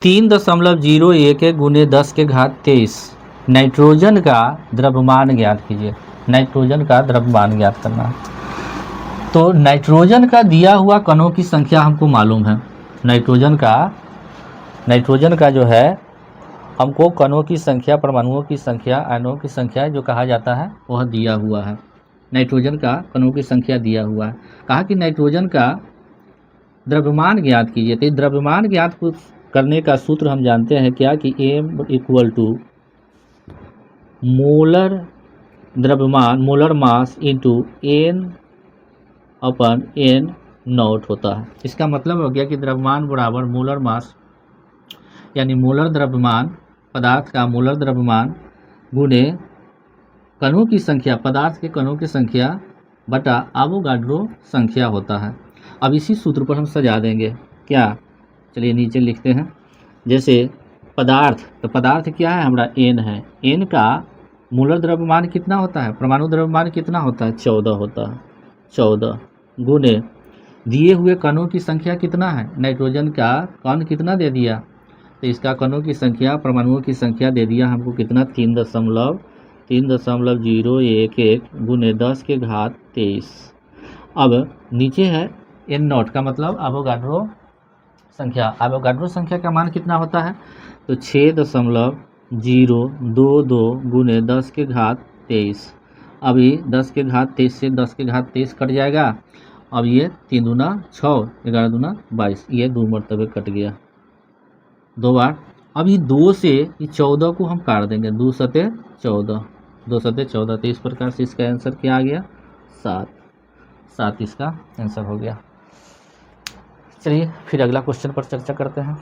3.01 गुने 10 के घात 23 नाइट्रोजन का द्रव्यमान ज्ञात कीजिए। नाइट्रोजन का द्रव्यमान ज्ञात करना है। तो नाइट्रोजन का दिया हुआ कणों की संख्या हमको मालूम है। नाइट्रोजन का जो है हमको कणों की संख्या, परमाणुओं की संख्या, आयनों की संख्या जो कहा जाता है वह दिया हुआ है। नाइट्रोजन का कणों की संख्या दिया हुआ है। कहा कि नाइट्रोजन का द्रव्यमान ज्ञात कीजिए। तो द्रव्यमान ज्ञात करने का सूत्र हम जानते हैं क्या कि m इक्वल टू मोलर द्रव्यमान, molar mass into n upon n not होता है। इसका मतलब हो गया कि द्रव्यमान बराबर मोलर मास यानी मोलर द्रव्यमान, पदार्थ का मोलर द्रव्यमान गुणे कणों की संख्या, पदार्थ के कणों की संख्या बटा एवोगाड्रो संख्या होता है। अब इसी सूत्र पर हम सजा देंगे क्या, चलिए नीचे लिखते हैं। जैसे पदार्थ, तो पदार्थ क्या है हमारा n है। n का मोलर द्रव्यमान कितना होता है, परमाणु द्रव्यमान कितना होता है, 14 होता है। 14 गुणे दिए हुए कणों की संख्या कितना है, नाइट्रोजन का कण कितना दे दिया, तो इसका कणों की संख्या, परमाणुओं की संख्या दे दिया हमको कितना, 3.011 गुने 10 के घात 23। अब नीचे है n नॉट का मतलब एवोगाड्रो संख्या। एवोगाड्रो संख्या का मान कितना होता है, तो 6.022 गुने 10 के घात 23। अभी 10 के घात 23 से 10 के घात 23 कट जाएगा। अब ये 3 दूना 6, 11 दूना 22, ये 2 मरतबे कट गया 2 बार। अब ये 2 से ये 14 को हम काट देंगे, 2 सते 14, 2 सते 14। तो इस प्रकार से इसका आंसर क्या आ गया, 7 इसका आंसर हो गया। चलिए फिर अगला क्वेश्चन पर चर्चा करते हैं।